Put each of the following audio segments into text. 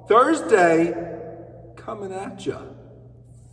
Thursday coming at you.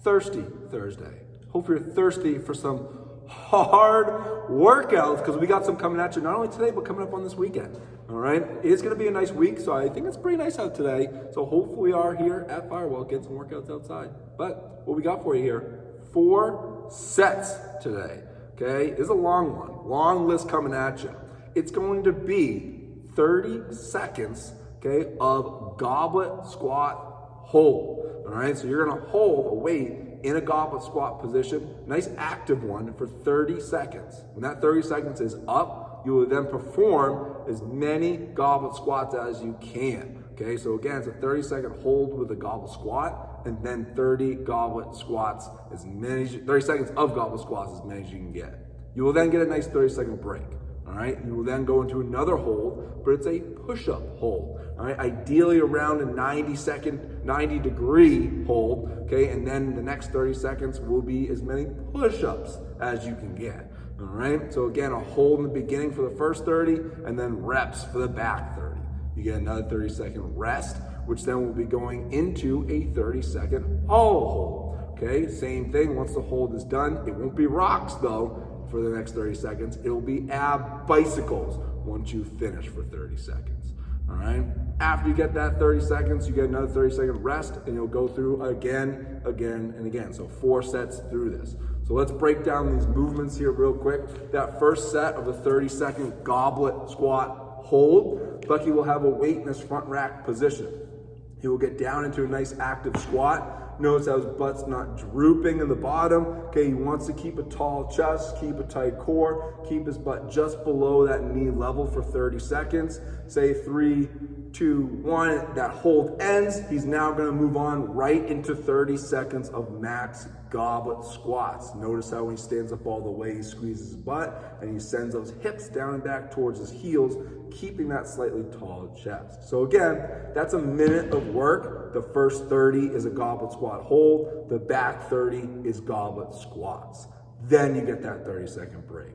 Thirsty Thursday. Hope you're thirsty for some hard workouts because we got some coming at you not only today but coming up on this weekend. All right, it's going to be a nice week, so I think it's pretty nice out today. So hopefully we are here at Firewall getting some workouts outside. But what we got for you here, 4 sets today. Okay, this is a long one, long list coming at you. It's going to be 30 seconds, okay, of goblet squat hold. All right, so you're going to hold a weight in a goblet squat position, nice active one for 30 seconds. When that 30 seconds is up, you will then perform as many goblet squats as you can. Okay, so again, it's a 30-second hold with a goblet squat, and then 30 goblet squats, 30 seconds of goblet squats, as many as you can get. You will then get a nice 30-second break. All right, you will then go into another hold, but it's a push-up hold. All right, ideally around a 90-degree hold. Okay, and then the next 30 seconds will be as many push-ups as you can get. All right, so again, a hold in the beginning for the first 30, and then reps for the back 30. You get another 30-second rest, which then will be going into a 30-second hollow hold. Okay, same thing. Once the hold is done, it won't be rocks though for the next 30 seconds. It will be ab bicycles once you finish for 30 seconds. All right, after you get that 30 seconds, you get another 30-second rest, and you'll go through again, and again. So 4 sets through this. So let's break down these movements here real quick. That first set of a 30-second goblet squat hold, Bucky will have a weight in his front rack position. He will get down into a nice active squat. Notice how his butt's not drooping in the bottom. Okay, he wants to keep a tall chest, keep a tight core, keep his butt just below that knee level for 30 seconds. Say 3, 2, 1, that hold ends. He's now gonna move on right into 30 seconds of max goblet squats. Notice how when he stands up all the way, he squeezes his butt and he sends those hips down and back towards his heels, keeping that slightly tall chest. So again, that's a minute of work. The first 30 is a goblet squat hold. The back 30 is goblet squats. Then you get that 30-second break.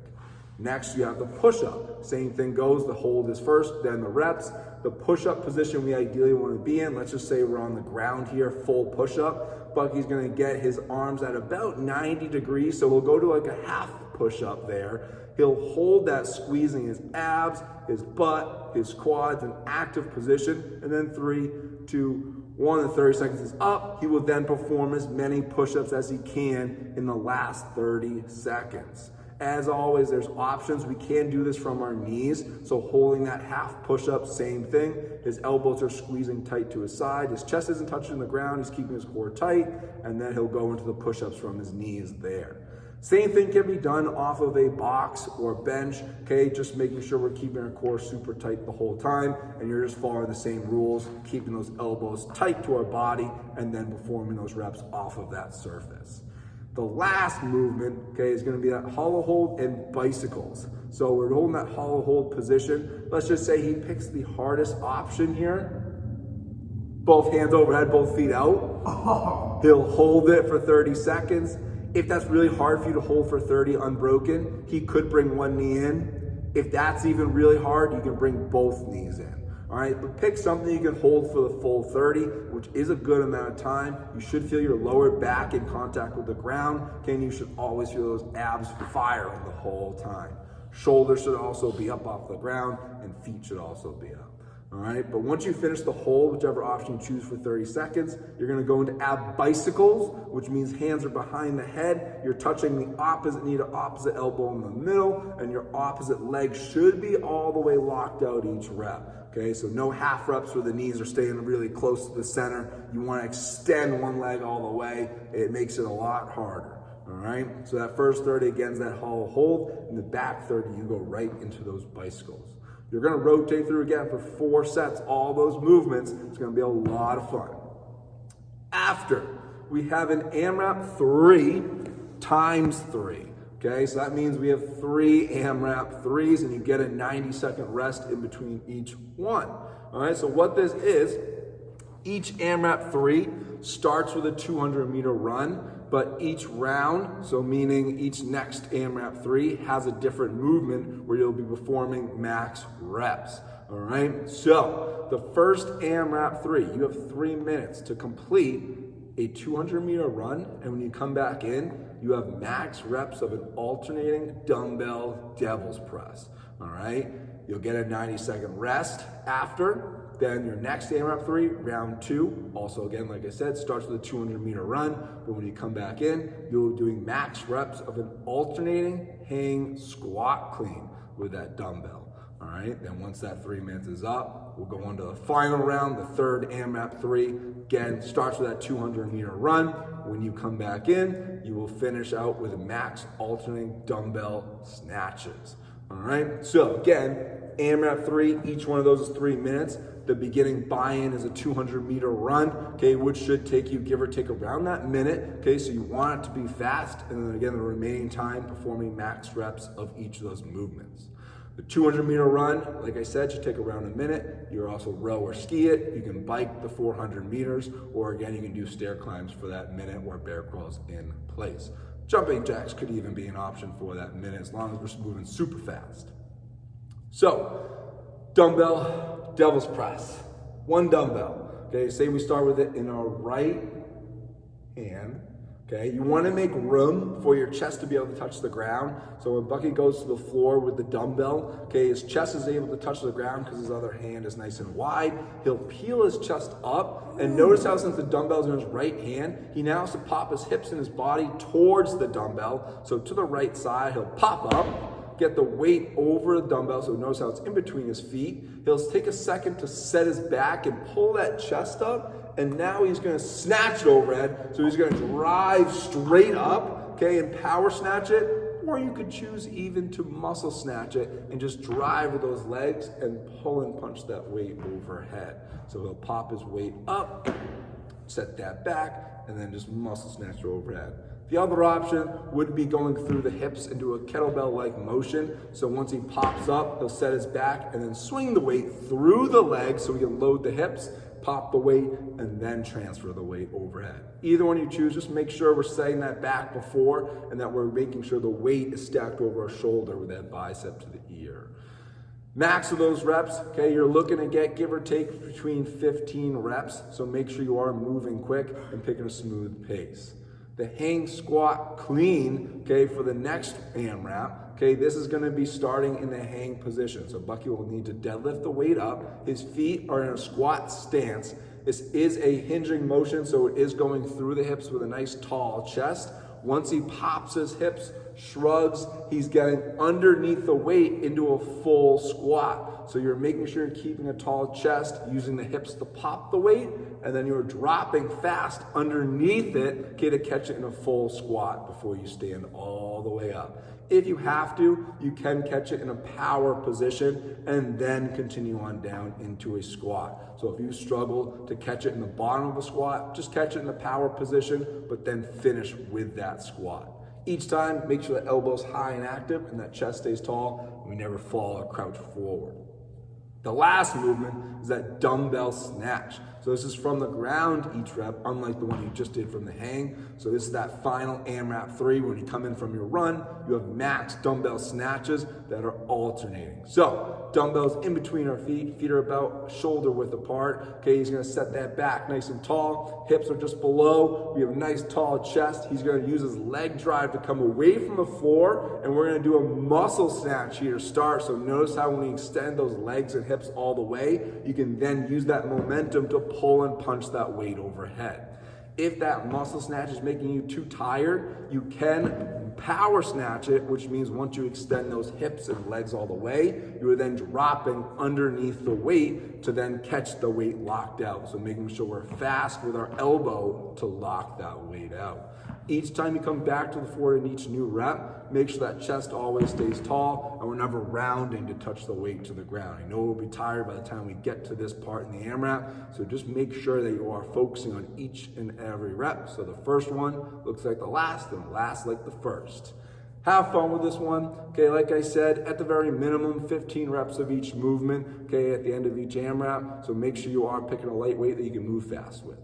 Next, you have the push-up. Same thing goes, the hold is first, then the reps. The push-up position we ideally want to be in, let's just say we're on the ground here, full push-up. Bucky's gonna get his arms at about 90 degrees, so we'll go to like a half push-up there. He'll hold that, squeezing his abs, his butt, his quads in active position, and then 3, 2, 1, and 30 seconds is up. He will then perform as many push-ups as he can in the last 30 seconds. As always, there's options. We can do this from our knees. So holding that half push-up, same thing. His elbows are squeezing tight to his side. His chest isn't touching the ground. He's keeping his core tight. And then he'll go into the push-ups from his knees there. Same thing can be done off of a box or bench, okay? Just making sure we're keeping our core super tight the whole time, and you're just following the same rules, keeping those elbows tight to our body, and then performing those reps off of that surface. The last movement, okay, is gonna be that hollow hold and bicycles. So we're holding that hollow hold position. Let's just say he picks the hardest option here. Both hands overhead, both feet out. He'll hold it for 30 seconds. If that's really hard for you to hold for 30 unbroken, he could bring one knee in. If that's even really hard, you can bring both knees in. All right, but pick something you can hold for the full 30, which is a good amount of time. You should feel your lower back in contact with the ground. Okay, and you should always feel those abs firing the whole time. Shoulders should also be up off the ground, and feet should also be up. All right, but once you finish the hold, whichever option you choose for 30 seconds, you're gonna go into ab bicycles, which means hands are behind the head. You're touching the opposite knee to opposite elbow in the middle, and your opposite leg should be all the way locked out each rep. Okay, so no half reps where the knees are staying really close to the center. You wanna extend one leg all the way. It makes it a lot harder. All right, so that first 30 again is that hollow hold, and the back 30, you go right into those bicycles. You're gonna rotate through again for 4 sets, all those movements. It's gonna be a lot of fun. After, we have an AMRAP 3 times 3. Okay, so that means we have 3 AMRAP 3s, and you get a 90-second rest in between each one. All right, so what this is, each AMRAP 3 starts with a 200-meter run, but each round, so meaning each next AMRAP 3 has a different movement where you'll be performing max reps. All right, so the first AMRAP 3, you have 3 minutes to complete a 200-meter run, and when you come back in, you have max reps of an alternating dumbbell devil's press. All right, you'll get a 90-second rest after. Then your next AMRAP 3, round 2, also again, like I said, starts with a 200-meter run, but when you come back in, you're doing max reps of an alternating hang squat clean with that dumbbell. All right, then once that 3 minutes is up, we'll go on to the final round, the third AMRAP 3. Again, starts with that 200-meter run. When you come back in, you will finish out with max alternating dumbbell snatches. All right, so again, AMRAP 3, each one of those is 3 minutes. The beginning buy-in is a 200-meter run, okay, which should take you, give or take, around that minute, okay, so you want it to be fast, and then again, the remaining time performing max reps of each of those movements. The 200-meter run, like I said, should take around a minute. You also row or ski it. You can bike the 400 meters, or again, you can do stair climbs for that minute or bear crawls in place. Jumping jacks could even be an option for that minute as long as we're moving super fast. So, dumbbell devil's press. One dumbbell. Okay, say we start with it in our right hand. Okay, you want to make room for your chest to be able to touch the ground. So when Bucky goes to the floor with the dumbbell, okay, his chest is able to touch the ground because his other hand is nice and wide. He'll peel his chest up, and notice how since the dumbbell's in his right hand, he now has to pop his hips and his body towards the dumbbell. So to the right side, he'll pop up, get the weight over the dumbbell, so notice how it's in between his feet. He'll take a second to set his back and pull that chest up, and now he's gonna snatch it overhead. So he's gonna drive straight up, okay, and power snatch it, or you could choose even to muscle snatch it and just drive with those legs and pull and punch that weight overhead. So he'll pop his weight up, set that back, and then just muscle snatch it overhead. The other option would be going through the hips into a kettlebell-like motion. So once he pops up, he'll set his back and then swing the weight through the legs so he can load the hips, pop the weight, and then transfer the weight overhead. Either one you choose, just make sure we're setting that back before and that we're making sure the weight is stacked over our shoulder with that bicep to the ear. Max of those reps, okay, you're looking to get, give or take, between 15 reps. So make sure you are moving quick and picking a smooth pace. The hang squat clean, okay, for the next AMRAP, okay, this is gonna be starting in the hang position. So Bucky will need to deadlift the weight up. His feet are in a squat stance. This is a hinging motion, so it is going through the hips with a nice tall chest. Once he pops his hips, shrugs, he's getting underneath the weight into a full squat. So you're making sure you're keeping a tall chest, using the hips to pop the weight, and then you're dropping fast underneath it, okay, to catch it in a full squat before you stand all the way up. If you have to, you can catch it in a power position and then continue on down into a squat. So if you struggle to catch it in the bottom of a squat, just catch it in the power position, but then finish with that squat. Each time, make sure the elbow's high and active and that chest stays tall, and we never fall or crouch forward. The last movement is that dumbbell snatch. So this is from the ground each rep, unlike the one you just did from the hang. So this is that final AMRAP 3. When you come in from your run, you have max dumbbell snatches that are alternating. So dumbbells in between our feet are about shoulder width apart. Okay, he's gonna set that back nice and tall. Hips are just below. We have a nice tall chest. He's gonna use his leg drive to come away from the floor, and we're gonna do a muscle snatch here to start. So notice how when we extend those legs and hips all the way, you can then use that momentum to pull and punch that weight overhead. If that muscle snatch is making you too tired, you can power snatch it, which means once you extend those hips and legs all the way, you are then dropping underneath the weight to then catch the weight locked out. So making sure we're fast with our elbow to lock that weight out. Each time you come back to the floor in each new rep, make sure that chest always stays tall and we're never rounding to touch the weight to the ground. I know we'll be tired by the time we get to this part in the AMRAP, so just make sure that you are focusing on each and every rep. So the first one looks like the last and the last like the first. Have fun with this one. Okay, like I said, at the very minimum, 15 reps of each movement, okay, at the end of each AMRAP. So make sure you are picking a light weight that you can move fast with.